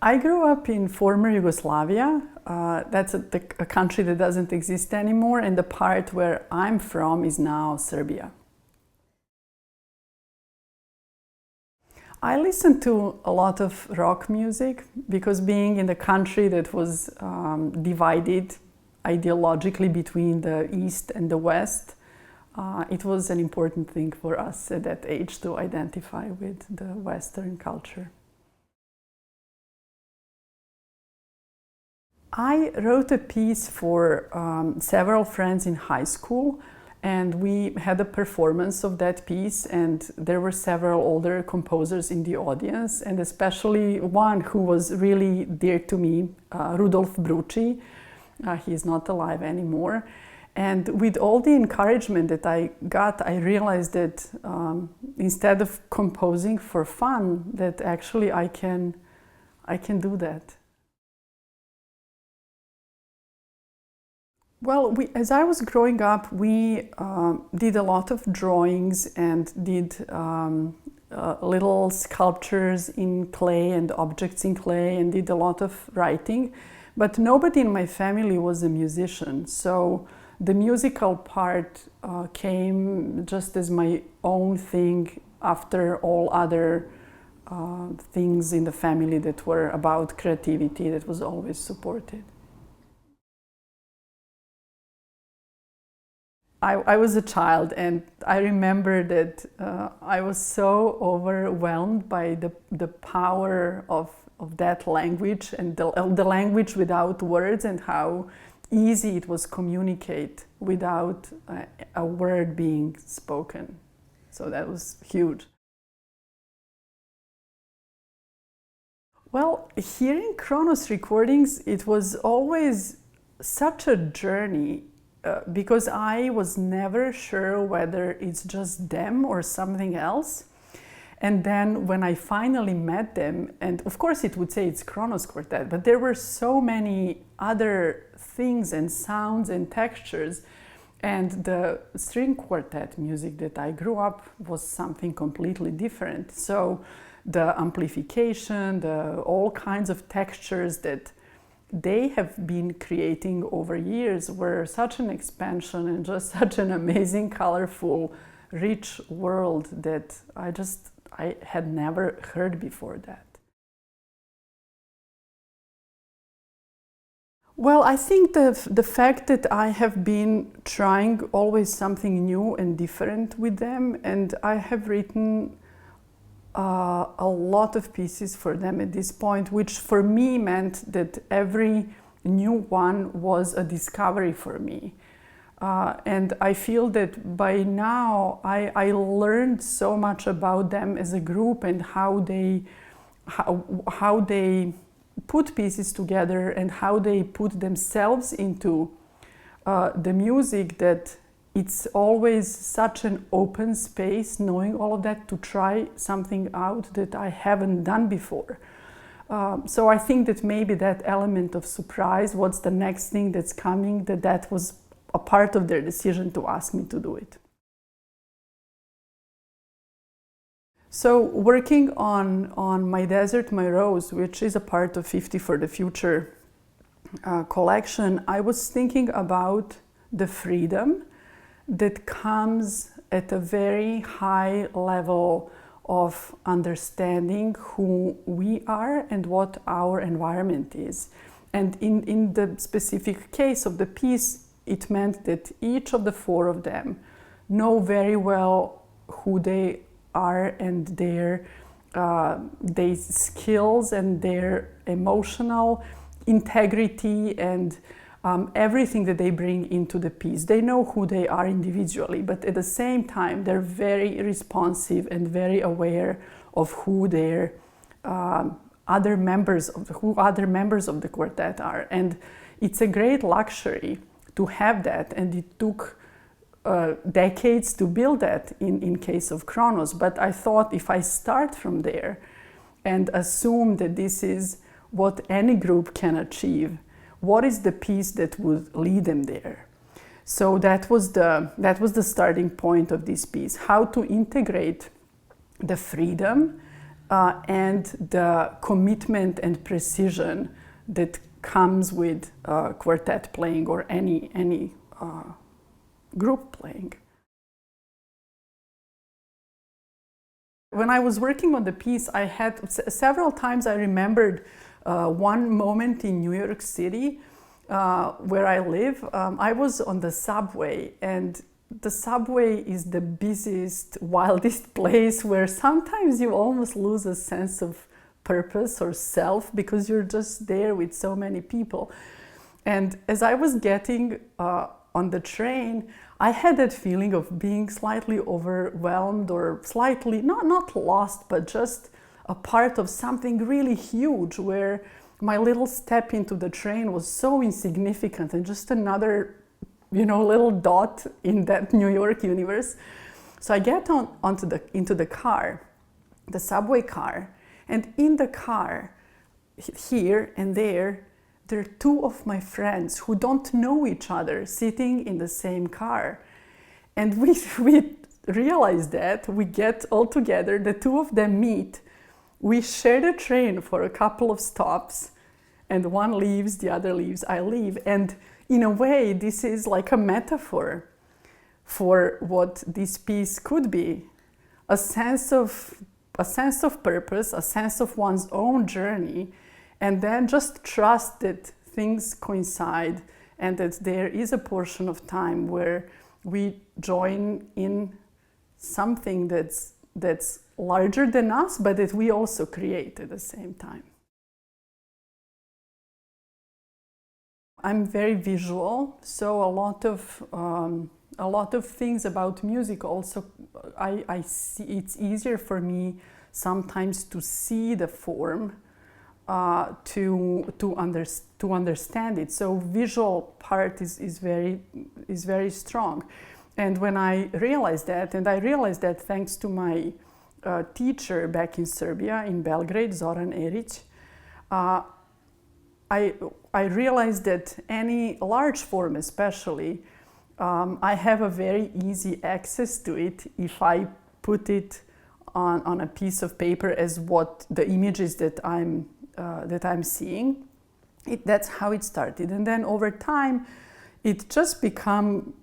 I grew up in former Yugoslavia. That's a country that doesn't exist anymore, and the part where I'm from is now Serbia. I listened to a lot of rock music because being in the country that was divided ideologically between the East and the West, it was an important thing for us at that age to identify with the Western culture. I wrote a piece for several friends in high school, and we had a performance of that piece, and there were several older composers in the audience, and especially one who was really dear to me, Rudolf Brucci. He is not alive anymore. And with all the encouragement that I got, I realized that instead of composing for fun, that actually I can do that. Well, as I was growing up, we did a lot of drawings and did little sculptures in clay and objects in clay, and did a lot of writing. But nobody in my family was a musician, so the musical part came just as my own thing after all other things in the family that were about creativity that was always supported. I was a child, and I remember that I was so overwhelmed by the power of that language and the language without words, and how easy it was communicate without a word being spoken. So that was huge. Well, hearing Kronos recordings, it was always such a journey. Because I was never sure whether it's just them or something else. And then when I finally met them, and of course it would say it's Kronos Quartet, but there were so many other things and sounds and textures. And the string quartet music that I grew up was something completely different. So the amplification, all kinds of textures that they have been creating over years were such an expansion and just such an amazing, colorful, rich world that I had never heard before that. Well, I think the fact that I have been trying always something new and different with them, and I have written a lot of pieces for them at this point, which for me meant that every new one was a discovery for me. And I feel that by now I learned so much about them as a group and how they put pieces together and how they put themselves into the music, that it's always such an open space, knowing all of that, to try something out that I haven't done before. So I think that maybe that element of surprise, what's the next thing that's coming, that was a part of their decision to ask me to do it. So working on My Desert, My Rose, which is a part of 50 for the Future collection, I was thinking about the freedom that comes at a very high level of understanding who we are and what our environment is. And in the specific case of the piece, it meant that each of the four of them know very well who they are and their skills and their emotional integrity and everything that they bring into the piece. They know who they are individually, but at the same time, they're very responsive and very aware of who their other members of the quartet are. And it's a great luxury to have that, and it took decades to build that in case of Kronos. But I thought, if I start from there and assume that this is what any group can achieve, what is the piece that would lead them there? So that was the starting point of this piece: how to integrate the freedom and the commitment and precision that comes with quartet playing or any group playing. When I was working on the piece, I had several times I remembered one moment in New York City where I live. I was on the subway, and the subway is the busiest, wildest place where sometimes you almost lose a sense of purpose or self because you're just there with so many people. And as I was getting on the train, I had that feeling of being slightly overwhelmed or slightly, not lost, but just a part of something really huge where my little step into the train was so insignificant and just another, little dot in that New York universe. So I get into the car, the subway car, and in the car, here and there are two of my friends who don't know each other sitting in the same car. And we realize that, we get all together, the two of them meet, we share the train for a couple of stops, and one leaves, the other leaves, I leave. And in a way, this is like a metaphor for what this piece could be, a sense of purpose, a sense of one's own journey, and then just trust that things coincide and that there is a portion of time where we join in something that's larger than us, but that we also create at the same time. I'm very visual, so a lot of things about music also, I see it's easier for me sometimes to see the form to understand it. So visual part is very strong. And when I realized that, and I realized that thanks to my teacher back in Serbia, in Belgrade, Zoran Eric, I realized that any large form especially, I have a very easy access to it if I put it on a piece of paper as what the images that I'm seeing. That's how it started. And then over time, it just become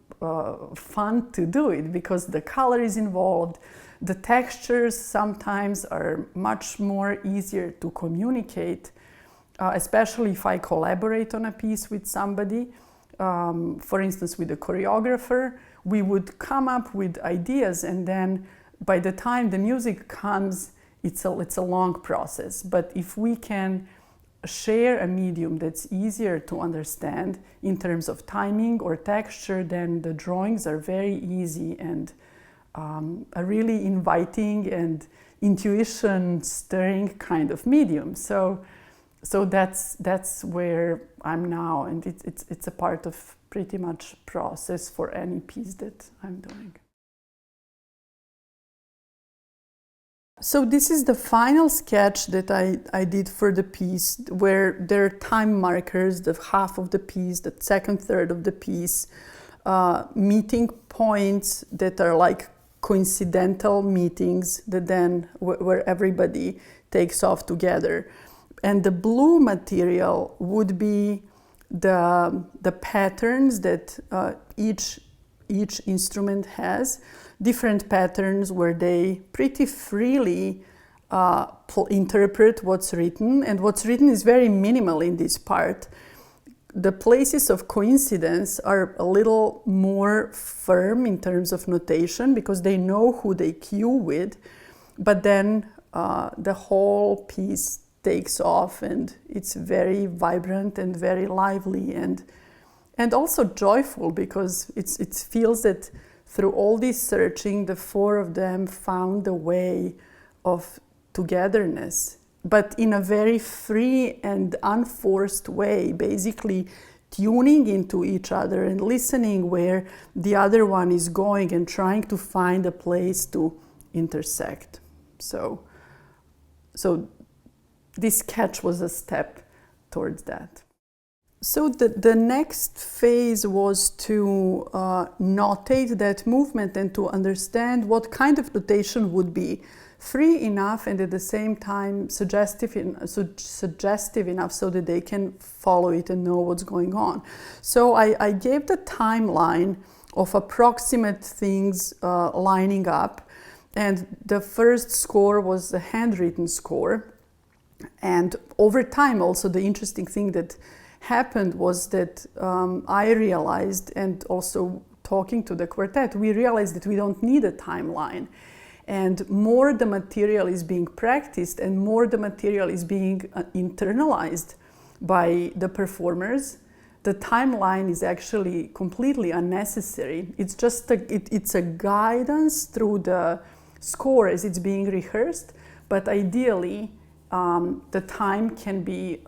fun to do it because the color is involved. The textures sometimes are much more easier to communicate, especially if I collaborate on a piece with somebody. For instance, with a choreographer, we would come up with ideas, and then by the time the music comes, it's a long process. But if we can share a medium that's easier to understand in terms of timing or texture, then the drawings are very easy and a really inviting and intuition-stirring kind of medium. So that's where I'm now, and it's a part of pretty much process for any piece that I'm doing. So this is the final sketch that I did for the piece, where there are time markers, the half of the piece, the second third of the piece, meeting points that are like coincidental meetings that then where everybody takes off together. And the blue material would be the patterns that each instrument has, different patterns where they pretty freely interpret what's written, and what's written is very minimal in this part. The places of coincidence are a little more firm in terms of notation because they know who they cue with, but then the whole piece takes off and it's very vibrant and very lively and also joyful because it feels that through all this searching, the four of them found a way of togetherness, but in a very free and unforced way, basically tuning into each other and listening where the other one is going and trying to find a place to intersect. So this sketch was a step towards that. So the next phase was to notate that movement and to understand what kind of notation would be free enough and at the same time suggestive enough so that they can follow it and know what's going on. So I gave the timeline of approximate things lining up, and the first score was the handwritten score. And over time also the interesting thing that happened was that I realized, and also talking to the quartet, we realized that we don't need a timeline. And more the material is being practiced and more the material is being internalized by the performers, the timeline is actually completely unnecessary. It's just it's a guidance through the score as it's being rehearsed, but ideally the time can be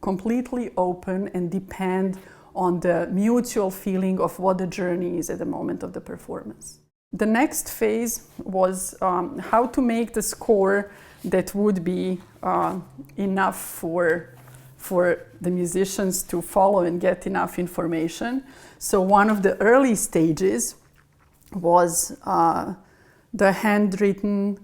completely open and depend on the mutual feeling of what the journey is at the moment of the performance. The next phase was how to make the score that would be enough for the musicians to follow and get enough information. So one of the early stages was the handwritten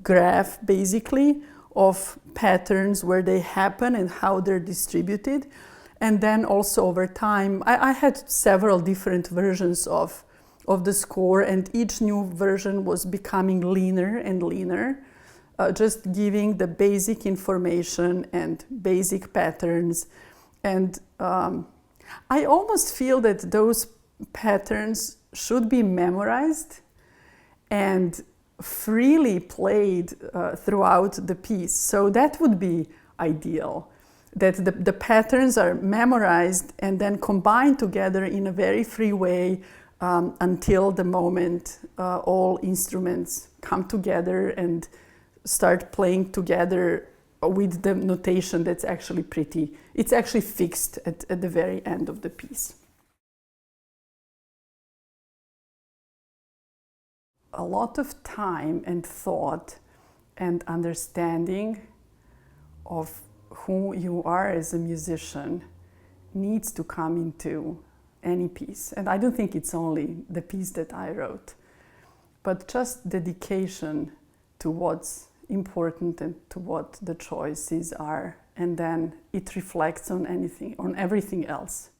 graph, basically, of patterns, where they happen and how they're distributed. And then also over time, I had several different versions of the score, and each new version was becoming leaner and leaner, just giving the basic information and basic patterns. And I almost feel that those patterns should be memorized and freely played throughout the piece. So that would be ideal, that the patterns are memorized and then combined together in a very free way until the moment all instruments come together and start playing together with the notation that's actually it's actually fixed at the very end of the piece. A lot of time and thought and understanding of who you are as a musician needs to come into any piece. And I don't think it's only the piece that I wrote, but just dedication to what's important and to what the choices are, and then it reflects on everything else.